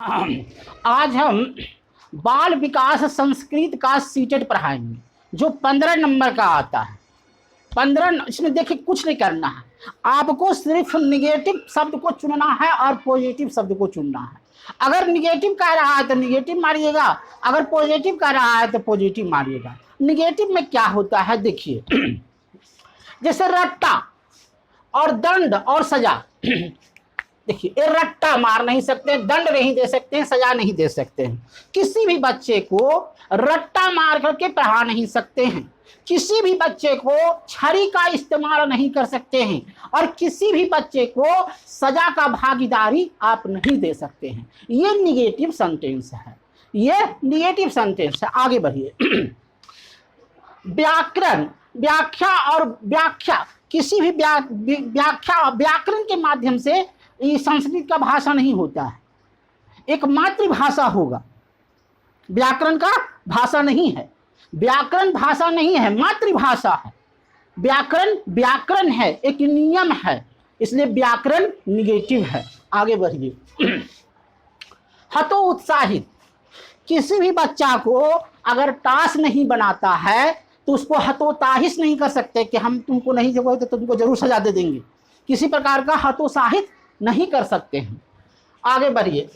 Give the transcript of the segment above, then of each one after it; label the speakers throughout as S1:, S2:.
S1: आज हम बाल विकास संस्कृत का सीटेट पढ़ाएंगे जो 15 नंबर का आता है। 15 इसमें देखिए कुछ नहीं करना है, आपको सिर्फ निगेटिव शब्द को चुनना है और पॉजिटिव शब्द को चुनना है। अगर निगेटिव कह रहा है तो निगेटिव मारिएगा, अगर पॉजिटिव कह रहा है तो पॉजिटिव मारिएगा। निगेटिव में क्या होता है देखिए, जैसे रट्टा और दंड और सजा। देखिए, ये रट्टा मार नहीं सकते, दंड नहीं दे सकते, सजा नहीं दे सकते हैं। किसी भी बच्चे को रट्टा मार करके पढ़ा नहीं सकते हैं, किसी भी बच्चे को छड़ी का इस्तेमाल नहीं कर सकते हैं, और किसी भी बच्चे को सजा का भागीदारी आप नहीं दे सकते हैं। ये निगेटिव सेंटेंस है, ये निगेटिव सेंटेंस है। आगे बढ़िए। व्याकरण, व्याख्या और व्याख्या, किसी भी व्याख्या व्याकरण के माध्यम से ये संस्कृत का भाषा नहीं होता है, एक मातृभाषा होगा। व्याकरण का भाषा नहीं है, व्याकरण भाषा नहीं है, मातृभाषा है। व्याकरण व्याकरण है, एक नियम है, इसलिए व्याकरण निगेटिव है। आगे बढ़िए। हतोत्साहित, किसी भी बच्चा को अगर टास्क नहीं बनाता है तो उसको हतोत्साहित नहीं कर सकते कि हम तुमको नहीं जगह तो तुमको जरूर सजा दे देंगे। किसी प्रकार का हतोत्साहित नहीं कर सकते हैं। आगे बढ़िए।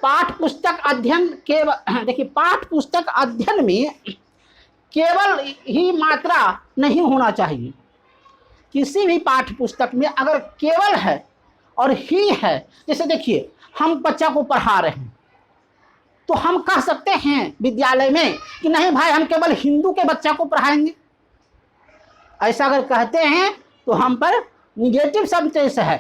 S1: पाठ पुस्तक अध्ययन के देखिए, पाठ पुस्तक अध्ययन में केवल ही मात्रा नहीं होना चाहिए। किसी भी पाठ पुस्तक में अगर केवल है और ही है, जैसे देखिए हम बच्चा को पढ़ा रहे हैं तो हम कह सकते हैं विद्यालय में कि नहीं भाई हम केवल हिंदू के बच्चा को पढ़ाएंगे। ऐसा अगर कहते हैं तो हम पर निगेटिव सेंटेंस है,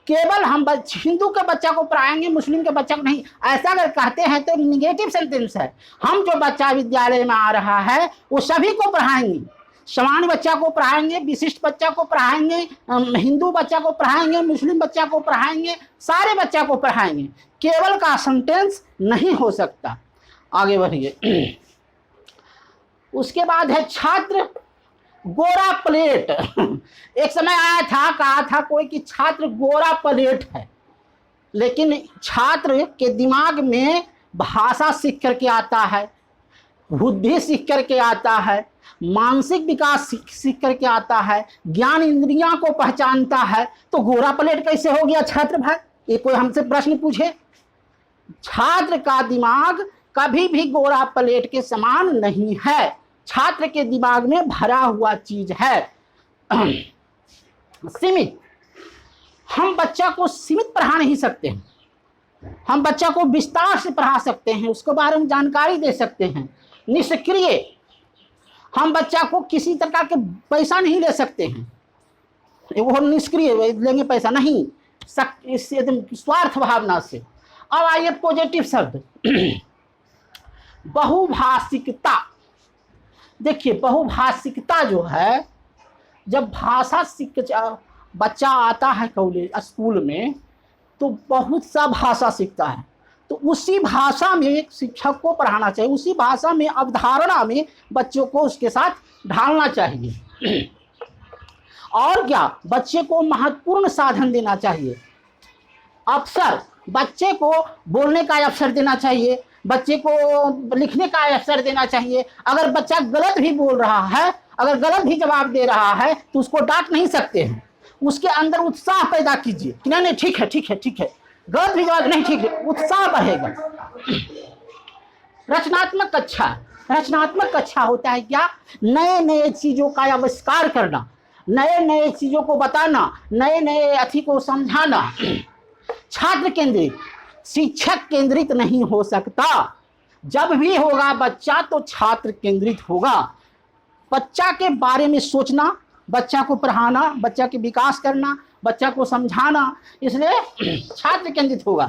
S1: केवल हम हिंदू के बच्चा को पढ़ाएंगे, मुस्लिम के बच्चा को नहीं। ऐसा अगर कहते हैं तो निगेटिव सेंटेंस है। हम जो बच्चा विद्यालय में आ रहा है वो सभी को पढ़ाएंगे, सामान्य बच्चा को पढ़ाएंगे, विशिष्ट बच्चा को पढ़ाएंगे, हिंदू बच्चा को पढ़ाएंगे, मुस्लिम बच्चा को पढ़ाएंगे, सारे बच्चा को पढ़ाएंगे। केवल का सेंटेंस नहीं हो सकता। आगे बढ़िए। उसके बाद है छात्र गोरा प्लेट। एक समय आया था, कहा था कोई कि छात्र गोरा प्लेट है, लेकिन छात्र के दिमाग में भाषा सीख करके आता है, बुद्धि सीख करके आता है, मानसिक विकास सीख करके आता है, ज्ञान इंद्रियां को पहचानता है, तो गोरा प्लेट कैसे हो गया छात्र भाई? ये कोई हमसे प्रश्न पूछे। छात्र का दिमाग कभी भी गोरा प्लेट के समान नहीं है, छात्र के दिमाग में भरा हुआ चीज है। सीमित, हम बच्चा को सीमित पढ़ा नहीं सकते हैं, हम बच्चा को विस्तार से पढ़ा सकते हैं, उसके बारे में जानकारी दे सकते हैं। निष्क्रिय, हम बच्चा को किसी प्रकार के पैसा नहीं ले सकते हैं, वो निष्क्रिय लेंगे पैसा नहीं, स्वार्थ भावना से। अब आइए पॉजिटिव शब्द। बहुभाषिकता। देखिए, बहुभाषिकता जो है, जब भाषा सीख बच्चा आता है कॉलेज स्कूल में तो बहुत सा भाषा सीखता है, तो उसी भाषा में शिक्षक को पढ़ाना चाहिए, उसी भाषा में अवधारणा में बच्चों को उसके साथ ढालना चाहिए। और क्या, बच्चे को महत्वपूर्ण साधन देना चाहिए, अवसर, बच्चे को बोलने का अवसर देना चाहिए, बच्चे को लिखने का अवसर देना चाहिए। अगर बच्चा गलत भी बोल रहा है, अगर गलत भी जवाब दे रहा है तो उसको डांट नहीं सकते हैं, उसके अंदर उत्साह पैदा कीजिए कि नहीं नहीं ठीक है ठीक है ठीक है, गलत भी जवाब नहीं ठीक है, उत्साह बढ़ेगा। रचनात्मक कक्षा, रचनात्मक कक्षा होता है क्या? नए नए चीजों का आविष्कार करना, नए नए चीजों को बताना, नए नए अथी को समझाना। छात्र केंद्रित, शिक्षक केंद्रित नहीं हो सकता। जब भी होगा बच्चा तो छात्र केंद्रित होगा। बच्चा के बारे में सोचना, बच्चा को पढ़ाना, बच्चा के विकास करना, बच्चा को समझाना, इसलिए छात्र केंद्रित होगा।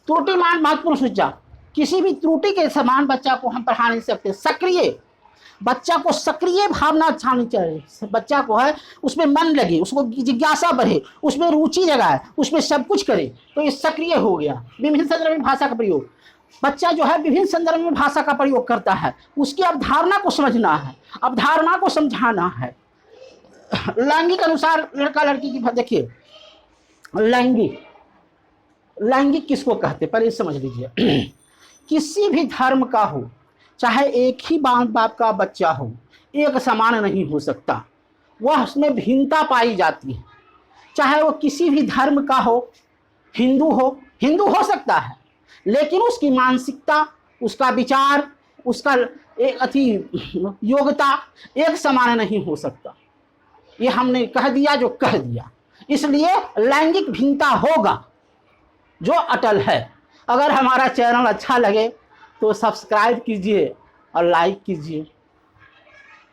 S1: त्रुटिमान महत्वपूर्ण सूचना, किसी भी त्रुटि के समान बच्चा को हम पढ़ा नहीं सकते। सक्रिय, बच्चा को सक्रिय भावना छानी चाहिए, बच्चा को है उसमें मन लगे, उसको जिज्ञासा बढ़े, उसमें रुचि जगाए, उसमें सब कुछ करे, तो ये सक्रिय हो गया। विभिन्न संदर्भ में भाषा का प्रयोग, बच्चा जो है विभिन्न संदर्भ में भाषा का प्रयोग करता है, उसकी अवधारणा को समझना है, अवधारणा को समझाना है। लैंगिक अनुसार लड़का लड़की की, देखिए लैंगिक लैंगिक किसको कहते, पहले समझ लीजिए। किसी भी धर्म का हो, चाहे एक ही माँ बाप का बच्चा हो, एक समान नहीं हो सकता, वह उसमें भिन्नता पाई जाती है। चाहे वो किसी भी धर्म का हो, हिंदू हो सकता है, लेकिन उसकी मानसिकता, उसका विचार, उसका योग्यता एक समान नहीं हो सकता। ये हमने कह दिया जो कह दिया। इसलिए लैंगिक भिन्नता होगा जो अटल है। अगर हमारा चैनल अच्छा लगे तो सब्सक्राइब कीजिए और लाइक कीजिए।